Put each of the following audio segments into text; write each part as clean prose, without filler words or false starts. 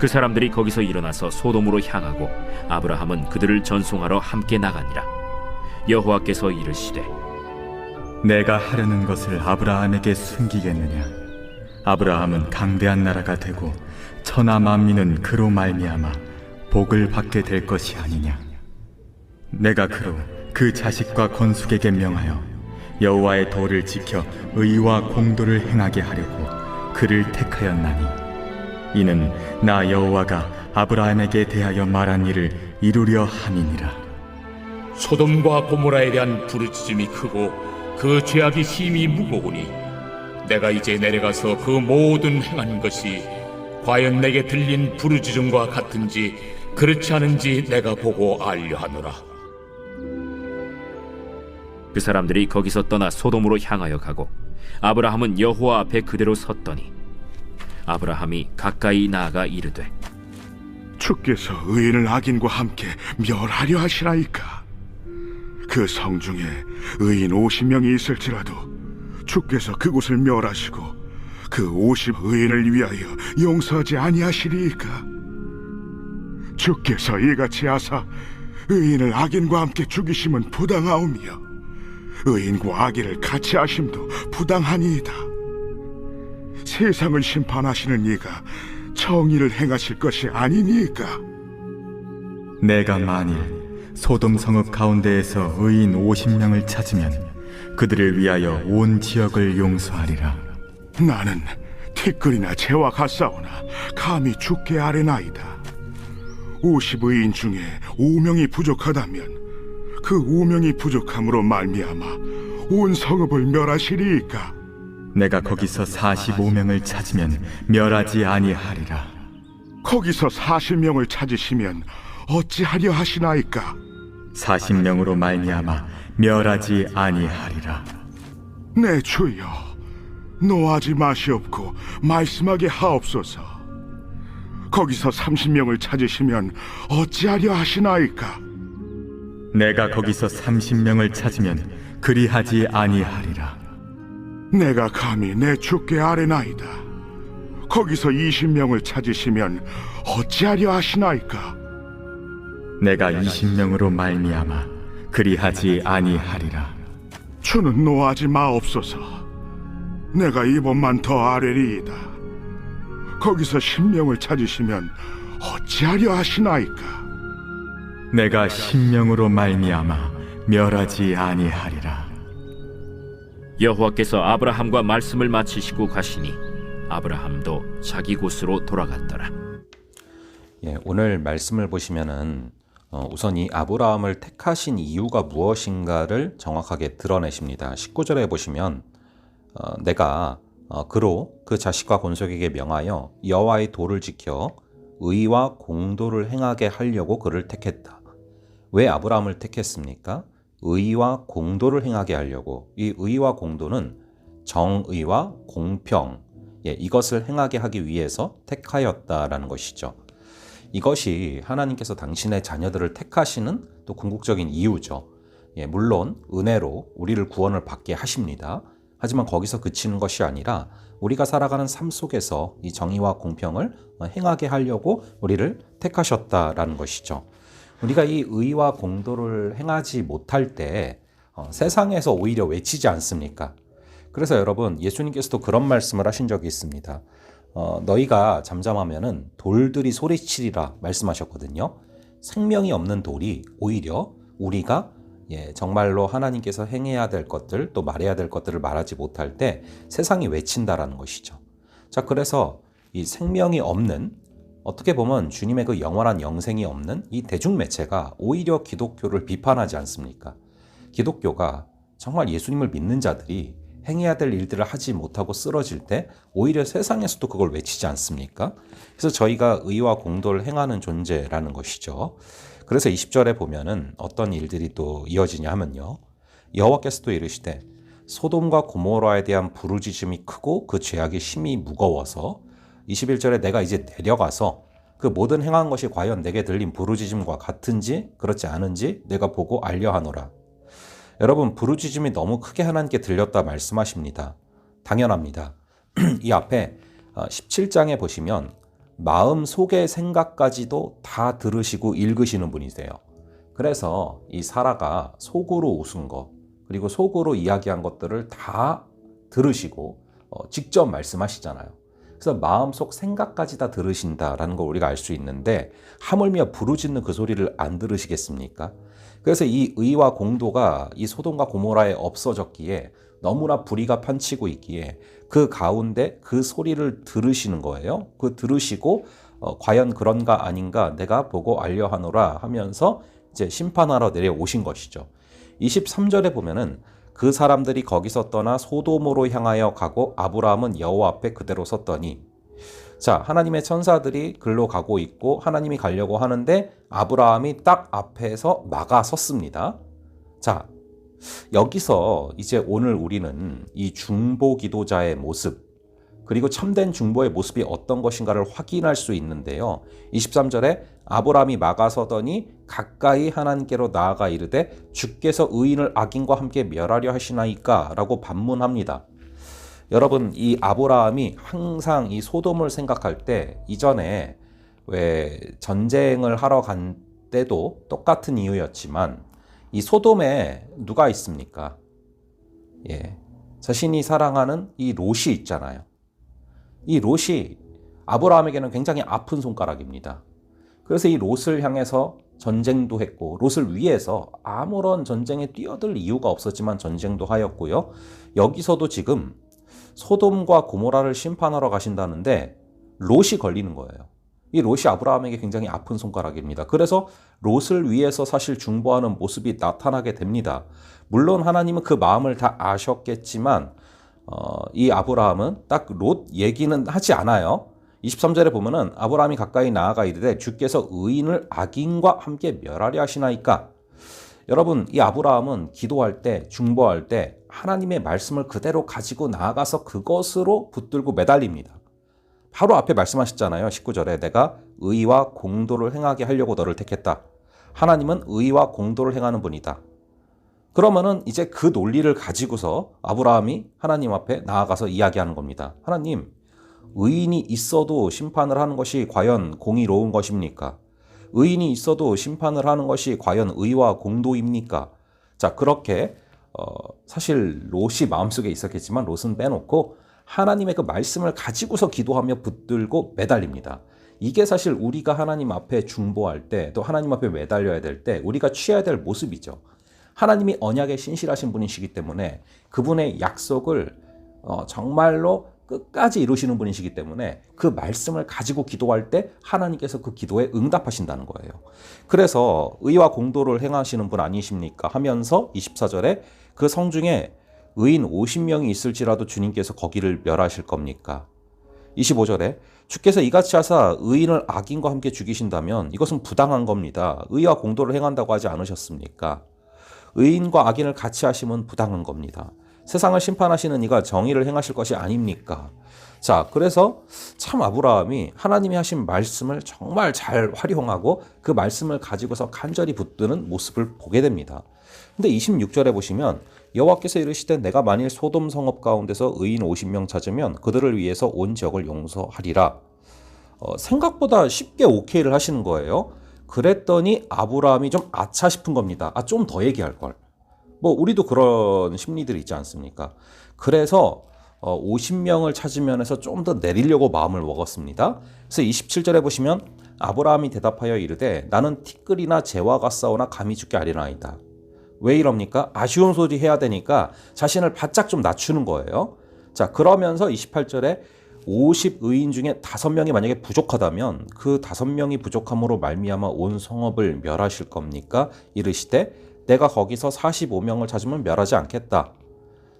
그 사람들이 거기서 일어나서 소돔으로 향하고 아브라함은 그들을 전송하러 함께 나가니라. 여호와께서 이르시되 내가 하려는 것을 아브라함에게 숨기겠느냐? 아브라함은 강대한 나라가 되고 천하 만민은 그로 말미암아 복을 받게 될 것이 아니냐? 내가 그로 그 자식과 건숙에게 명하여 여호와의 도를 지켜 의와 공도를 행하게 하려고 그를 택하였나니, 이는 나 여호와가 아브라함에게 대하여 말한 일을 이루려 함이니라. 소돔과 고모라에 대한 부르짖음이 크고 그 죄악이 심히 무거우니 내가 이제 내려가서 그 모든 행한 것이 과연 내게 들린 부르짖음과 같은지 그렇지 않은지 내가 보고 알려 하노라. 그 사람들이 거기서 떠나 소돔으로 향하여 가고 아브라함은 여호와 앞에 그대로 섰더니 아브라함이 가까이 나아가 이르되 주께서 의인을 악인과 함께 멸하려 하시나이까? 그 성중에 의인 50명이 있을지라도 주께서 그곳을 멸하시고 그 50 의인을 위하여 용서하지 아니하시리이까? 주께서 이같이 하사 의인을 악인과 함께 죽이심은 부당하오며 의인과 악인을 같이 하심도 부당하니이다. 세상을 심판하시는 이가 정의를 행하실 것이 아니니까? 내가 만일 소돔 성읍 가운데에서 의인 50명을 찾으면 그들을 위하여 온 지역을 용서하리라. 나는 티끌이나 재와 같사오나 감히 주께 아뢰나이다. 50의인 중에 5명이 부족하다면 그 5명이 부족함으로 말미암아 온 성읍을 멸하시리이까? 내가 거기서 45명을 찾으면 멸하지 아니하리라. 거기서 40명을 찾으시면 어찌하려 하시나이까? 40명으로 말미암아 멸하지 아니하리라. 내 주여, 노하지 마시옵고 말씀하게 하옵소서. 거기서 30명을 찾으시면 어찌하려 하시나이까? 내가 거기서 30명을 찾으면 그리하지 아니하리라. 내가 감히 내 주께 아뢰나이다. 거기서 20명을 찾으시면 어찌하려 하시나이까? 내가 20명으로 말미암아 그리하지 아니하리라. 주는 노하지 마옵소서. 내가 이번만 더 아뢰리이다. 거기서 10명을 찾으시면 어찌하려 하시나이까? 내가 10명으로 말미암아 멸하지 아니하리라. 여호와께서 아브라함과 말씀을 마치시고 가시니 아브라함도 자기 곳으로 돌아갔더라. 오늘 말씀을 보시면은 우선 이 아브라함을 택하신 이유가 무엇인가를 정확하게 드러내십니다. 19절에 보시면 내가 그로 그 자식과 건속에게 명하여 여호와의 도를 지켜 의와 공도를 행하게 하려고 그를 택했다. 왜 아브라함을 택했습니까? 의와 공도를 행하게 하려고. 이 의와 공도는 정의와 공평, 이것을 행하게 하기 위해서 택하였다라는 것이죠. 이것이 하나님께서 당신의 자녀들을 택하시는 또 궁극적인 이유죠. 물론 은혜로 우리를 구원을 받게 하십니다. 하지만 거기서 그치는 것이 아니라 우리가 살아가는 삶 속에서 이 정의와 공평을 행하게 하려고 우리를 택하셨다라는 것이죠. 우리가 이 의와 공도를 행하지 못할 때 세상에서 오히려 외치지 않습니까? 그래서 여러분, 예수님께서도 그런 말씀을 하신 적이 있습니다. 너희가 잠잠하면은 돌들이 소리치리라 말씀하셨거든요. 생명이 없는 돌이 오히려 우리가 정말로 하나님께서 행해야 될 것들, 또 말해야 될 것들을 말하지 못할 때 세상이 외친다라는 것이죠. 자, 그래서 이 생명이 없는, 어떻게 보면 주님의 그 영원한 영생이 없는 이 대중매체가 오히려 기독교를 비판하지 않습니까? 기독교가 정말 예수님을 믿는 자들이 행해야 될 일들을 하지 못하고 쓰러질 때 오히려 세상에서도 그걸 외치지 않습니까? 그래서 저희가 의와 공도를 행하는 존재라는 것이죠. 그래서 20절에 보면은 어떤 일들이 또 이어지냐 하면요, 여호와께서 또 이르시되 소돔과 고모라에 대한 부르짖음이 크고 그 죄악이 심히 무거워서, 21절에 내가 이제 내려가서 그 모든 행한 것이 과연 내게 들린 부르짖음과 같은지 그렇지 않은지 내가 보고 알려 하노라. 여러분, 부르짖음이 너무 크게 하나님께 들렸다 말씀하십니다. 당연합니다. 이 앞에 17장에 보시면 마음 속의 생각까지도 다 들으시고 읽으시는 분이세요. 그래서 이 사라가 속으로 웃은 거, 그리고 속으로 이야기한 것들을 다 들으시고 직접 말씀하시잖아요. 그래서 마음속 생각까지 다 들으신다라는 걸 우리가 알 수 있는데, 하물며 부르짖는 그 소리를 안 들으시겠습니까? 그래서 이 의와 공도가 이 소돔과 고모라에 없어졌기에, 너무나 불의가 판치고 있기에 그 가운데 그 소리를 들으시는 거예요. 그 들으시고 과연 그런가 아닌가 내가 보고 알려하노라 하면서 이제 심판하러 내려오신 것이죠. 23절에 보면은 그 사람들이 거기서 떠나 소돔으로 향하여 가고 아브라함은 여호와 앞에 그대로 섰더니, 자, 하나님의 천사들이 글로 가고 있고 하나님이 가려고 하는데 아브라함이 딱 앞에서 막아 섰습니다. 자, 여기서 이제 오늘 우리는 이 중보 기도자의 모습, 그리고 참된 중보의 모습이 어떤 것인가를 확인할 수 있는데요. 23절에 아브라함이 막아서더니 가까이 하나님께로 나아가 이르되 주께서 의인을 악인과 함께 멸하려 하시나이까? 라고 반문합니다. 여러분, 이 아브라함이 항상 이 소돔을 생각할 때, 이전에 왜 전쟁을 하러 간 때도 똑같은 이유였지만, 이 소돔에 누가 있습니까? 자신이 사랑하는 이 롯이 있잖아요. 이 롯이 아브라함에게는 굉장히 아픈 손가락입니다. 그래서 이 롯을 향해서 전쟁도 했고, 롯을 위해서 아무런 전쟁에 뛰어들 이유가 없었지만 전쟁도 하였고요. 여기서도 지금 소돔과 고모라를 심판하러 가신다는데 롯이 걸리는 거예요. 이 롯이 아브라함에게 굉장히 아픈 손가락입니다. 그래서 롯을 위해서 사실 중보하는 모습이 나타나게 됩니다. 물론 하나님은 그 마음을 다 아셨겠지만 이 아브라함은 딱 롯 얘기는 하지 않아요. 23절에 보면은 아브라함이 가까이 나아가 이르되 주께서 의인을 악인과 함께 멸하려 하시나이까? 여러분, 이 아브라함은 기도할 때, 중보할 때 하나님의 말씀을 그대로 가지고 나아가서 그것으로 붙들고 매달립니다. 바로 앞에 말씀하셨잖아요. 19절에 내가 의와 공도를 행하게 하려고 너를 택했다. 하나님은 의와 공도를 행하는 분이다. 그러면은 이제 그 논리를 가지고서 아브라함이 하나님 앞에 나아가서 이야기하는 겁니다. 하나님, 의인이 있어도 심판을 하는 것이 과연 공의로운 것입니까? 의인이 있어도 심판을 하는 것이 과연 의와 공도입니까? 자, 그렇게 사실 롯이 마음속에 있었겠지만 롯은 빼놓고 하나님의 그 말씀을 가지고서 기도하며 붙들고 매달립니다. 이게 사실 우리가 하나님 앞에 중보할 때, 또 하나님 앞에 매달려야 될 때 우리가 취해야 될 모습이죠. 하나님이 언약에 신실하신 분이시기 때문에 그분의 약속을 정말로 끝까지 이루시는 분이시기 때문에 그 말씀을 가지고 기도할 때 하나님께서 그 기도에 응답하신다는 거예요. 그래서 의와 공도를 행하시는 분 아니십니까? 하면서 24절에 그 성중에 의인 50명이 있을지라도 주님께서 거기를 멸하실 겁니까? 25절에 주께서 이같이 하사 의인을 악인과 함께 죽이신다면 이것은 부당한 겁니다. 의와 공도를 행한다고 하지 않으셨습니까? 의인과 악인을 같이 하시면 부당한 겁니다. 세상을 심판하시는 이가 정의를 행하실 것이 아닙니까? 자, 그래서 참 아브라함이 하나님이 하신 말씀을 정말 잘 활용하고 그 말씀을 가지고서 간절히 붙드는 모습을 보게 됩니다. 근데 26절에 보시면 여호와께서 이르시되 내가 만일 소돔 성읍 가운데서 의인 50명 찾으면 그들을 위해서 온 지역을 용서하리라. 생각보다 쉽게 오케이를 하시는 거예요. 그랬더니 아브라함이 좀 아차 싶은 겁니다. 좀 더 얘기할 걸. 우리도 그런 심리들이 있지 않습니까? 그래서 50명을 찾으면 해서 좀 더 내리려고 마음을 먹었습니다. 그래서 27절에 보시면 아브라함이 대답하여 이르되 나는 티끌이나 재와 같사오나 감히 죽게 아리나이다. 왜 이럽니까? 아쉬운 소리 해야 되니까 자신을 바짝 좀 낮추는 거예요. 자, 그러면서 28절에 50의인 중에 5명이 만약에 부족하다면 그 5명이 부족함으로 말미암아 온 성읍을 멸하실 겁니까? 이르시되 내가 거기서 45명을 찾으면 멸하지 않겠다.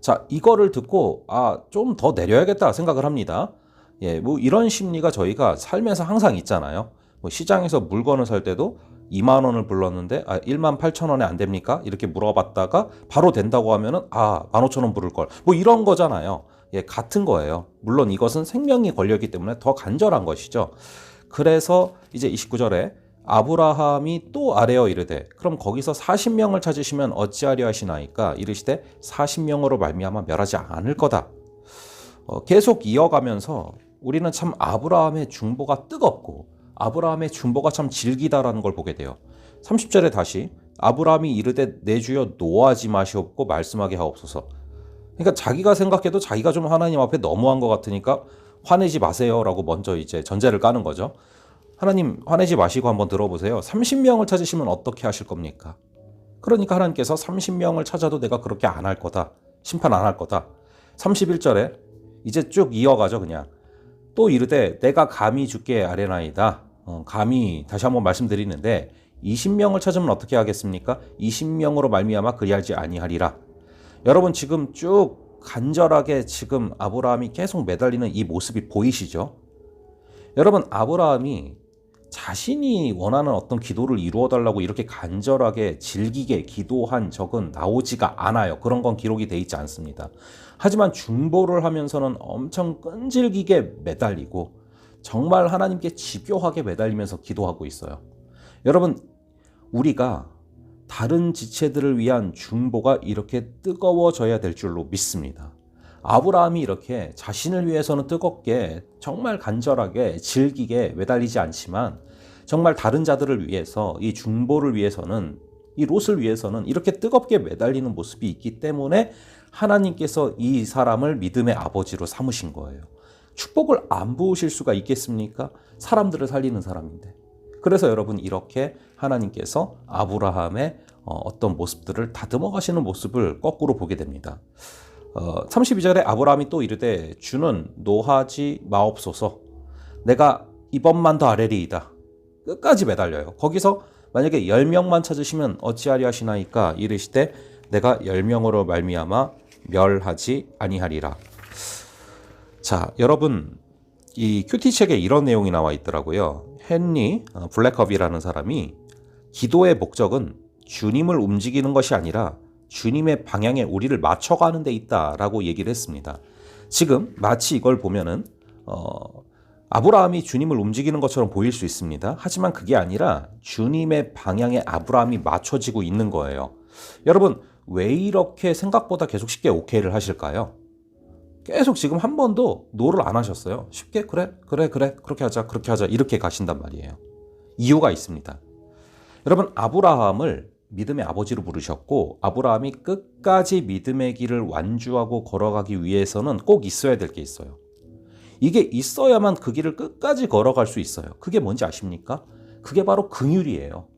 자, 이거를 듣고 좀 더 내려야겠다 생각을 합니다. 이런 심리가 저희가 살면서 항상 있잖아요. 시장에서 물건을 살 때도 2만 원을 불렀는데 1만 8천 원에 안 됩니까? 이렇게 물어봤다가 바로 된다고 하면은 15,000원 부를 걸. 이런 거잖아요. 같은 거예요. 물론 이것은 생명이 걸렸기 때문에 더 간절한 것이죠. 그래서 이제 29절에 아브라함이 또 아뢰어 이르되 그럼 거기서 40명을 찾으시면 어찌하려 하시나이까? 이르시되 40명으로 말미암아 멸하지 않을 거다. 계속 이어가면서 우리는 참 아브라함의 중보가 뜨겁고 아브라함의 중보가 참 질기다라는 걸 보게 돼요. 30절에 다시 아브라함이 이르되 내 주여 노하지 마시옵고 말씀하게 하옵소서. 그러니까 자기가 생각해도 자기가 좀 하나님 앞에 너무한 것 같으니까 화내지 마세요라고 먼저 이제 전제를 까는 거죠. 하나님 화내지 마시고 한번 들어보세요. 30명을 찾으시면 어떻게 하실 겁니까? 그러니까 하나님께서 30명을 찾아도 내가 그렇게 안 할 거다. 심판 안 할 거다. 31절에 이제 쭉 이어가죠. 그냥 또 이르되 내가 감히 주께 아뢰나이다. 감히 다시 한번 말씀드리는데 20명을 찾으면 어떻게 하겠습니까? 20명으로 말미암아 그리하지 아니하리라. 여러분 지금 쭉 간절하게 지금 아브라함이 계속 매달리는 이 모습이 보이시죠? 여러분 아브라함이 자신이 원하는 어떤 기도를 이루어달라고 이렇게 간절하게 질기게 기도한 적은 나오지가 않아요. 그런 건 기록이 돼 있지 않습니다. 하지만 중보를 하면서는 엄청 끈질기게 매달리고 정말 하나님께 집요하게 매달리면서 기도하고 있어요. 여러분 우리가 다른 지체들을 위한 중보가 이렇게 뜨거워져야 될 줄로 믿습니다. 아브라함이 이렇게 자신을 위해서는 뜨겁게 정말 간절하게 질기게 매달리지 않지만 정말 다른 자들을 위해서 이 중보를 위해서는 이 롯을 위해서는 이렇게 뜨겁게 매달리는 모습이 있기 때문에 하나님께서 이 사람을 믿음의 아버지로 삼으신 거예요. 축복을 안 부으실 수가 있겠습니까? 사람들을 살리는 사람인데. 그래서 여러분 이렇게 하나님께서 아브라함의 어떤 모습들을 다듬어 가시는 모습을 거꾸로 보게 됩니다. 32절에 아브라함이 또 이르되 주는 노하지 마옵소서 내가 이번만 더 아뢰리이다. 끝까지 매달려요. 거기서 만약에 10명만 찾으시면 어찌하리 하시나이까 이르시되 내가 10명으로 말미암아 멸하지 아니하리라. 자, 여러분 이 큐티책에 이런 내용이 나와 있더라고요. 헨리 블랙허비라는 사람이 기도의 목적은 주님을 움직이는 것이 아니라 주님의 방향에 우리를 맞춰가는 데 있다라고 얘기를 했습니다. 지금 마치 이걸 보면은 아브라함이 주님을 움직이는 것처럼 보일 수 있습니다. 하지만 그게 아니라 주님의 방향에 아브라함이 맞춰지고 있는 거예요. 여러분 왜 이렇게 생각보다 계속 쉽게 오케이를 하실까요? 계속 지금 한 번도 노를 안 하셨어요. 쉽게 그래 그렇게 하자 이렇게 가신단 말이에요. 이유가 있습니다. 여러분 아브라함을 믿음의 아버지로 부르셨고 아브라함이 끝까지 믿음의 길을 완주하고 걸어가기 위해서는 꼭 있어야 될 게 있어요. 이게 있어야만 그 길을 끝까지 걸어갈 수 있어요. 그게 뭔지 아십니까? 그게 바로 긍휼이에요.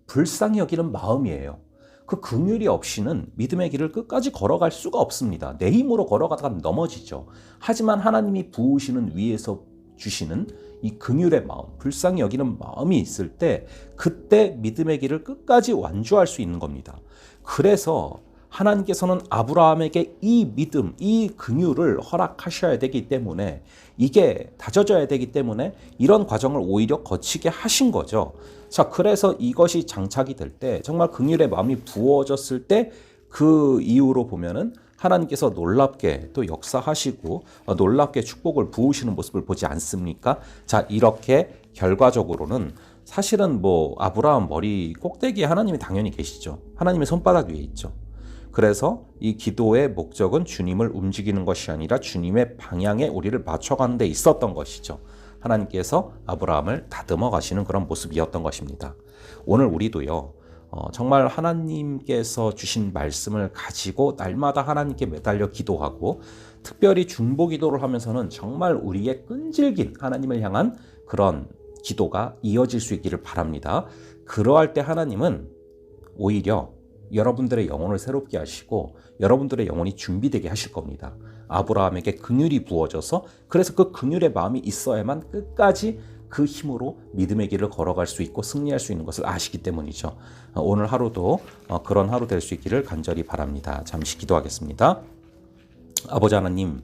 불쌍히 여기는 마음이에요. 그 긍휼이 없이는 믿음의 길을 끝까지 걸어갈 수가 없습니다. 내 힘으로 걸어가다가 넘어지죠. 하지만 하나님이 부으시는 위에서 주시는 이 긍휼의 마음, 불쌍히 여기는 마음이 있을 때 그때 믿음의 길을 끝까지 완주할 수 있는 겁니다. 그래서 하나님께서는 아브라함에게 이 믿음, 이 긍휼을 허락하셔야 되기 때문에 이게 다져져야 되기 때문에 이런 과정을 오히려 거치게 하신 거죠. 자, 그래서 이것이 장착이 될 때 정말 긍휼의 마음이 부어졌을 때 그 이후로 보면은 하나님께서 놀랍게 또 역사하시고 놀랍게 축복을 부으시는 모습을 보지 않습니까? 자, 이렇게 결과적으로는 사실은 뭐 아브라함 머리 꼭대기에 하나님이 당연히 계시죠. 하나님의 손바닥 위에 있죠. 그래서 이 기도의 목적은 주님을 움직이는 것이 아니라 주님의 방향에 우리를 맞춰가는 데 있었던 것이죠. 하나님께서 아브라함을 다듬어 가시는 그런 모습이었던 것입니다. 오늘 우리도요. 정말 하나님께서 주신 말씀을 가지고 날마다 하나님께 매달려 기도하고 특별히 중보 기도를 하면서는 정말 우리의 끈질긴 하나님을 향한 그런 기도가 이어질 수 있기를 바랍니다. 그러할 때 하나님은 오히려 여러분들의 영혼을 새롭게 하시고 여러분들의 영혼이 준비되게 하실 겁니다. 아브라함에게 긍휼이 부어져서 그래서 그 긍휼의 마음이 있어야만 끝까지 그 힘으로 믿음의 길을 걸어갈 수 있고 승리할 수 있는 것을 아시기 때문이죠. 오늘 하루도 그런 하루 될 수 있기를 간절히 바랍니다. 잠시 기도하겠습니다. 아버지 하나님,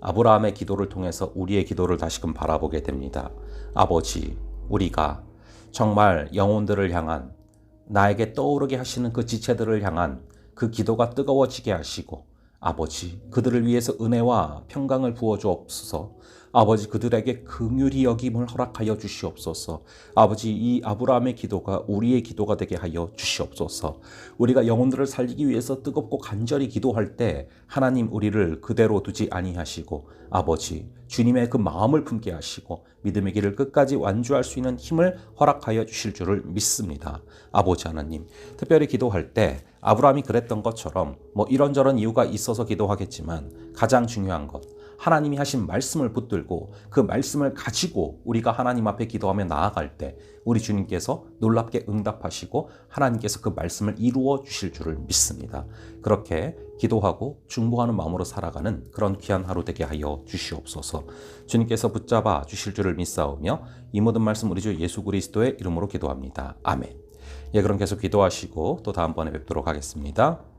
아브라함의 기도를 통해서 우리의 기도를 다시금 바라보게 됩니다. 아버지, 우리가 정말 영혼들을 향한 나에게 떠오르게 하시는 그 지체들을 향한 그 기도가 뜨거워지게 하시고 아버지, 그들을 위해서 은혜와 평강을 부어주옵소서. 아버지 그들에게 긍휼히 여김을 허락하여 주시옵소서. 아버지 이 아브라함의 기도가 우리의 기도가 되게 하여 주시옵소서. 우리가 영혼들을 살리기 위해서 뜨겁고 간절히 기도할 때 하나님 우리를 그대로 두지 아니하시고 아버지 주님의 그 마음을 품게 하시고 믿음의 길을 끝까지 완주할 수 있는 힘을 허락하여 주실 줄을 믿습니다. 아버지 하나님, 특별히 기도할 때 아브라함이 그랬던 것처럼 이런저런 이유가 있어서 기도하겠지만 가장 중요한 것, 하나님이 하신 말씀을 붙들고 그 말씀을 가지고 우리가 하나님 앞에 기도하며 나아갈 때 우리 주님께서 놀랍게 응답하시고 하나님께서 그 말씀을 이루어 주실 줄을 믿습니다. 그렇게 기도하고 중보하는 마음으로 살아가는 그런 귀한 하루 되게 하여 주시옵소서. 주님께서 붙잡아 주실 줄을 믿사오며 이 모든 말씀 우리 주 예수 그리스도의 이름으로 기도합니다. 아멘. 그럼 계속 기도하시고 또 다음번에 뵙도록 하겠습니다.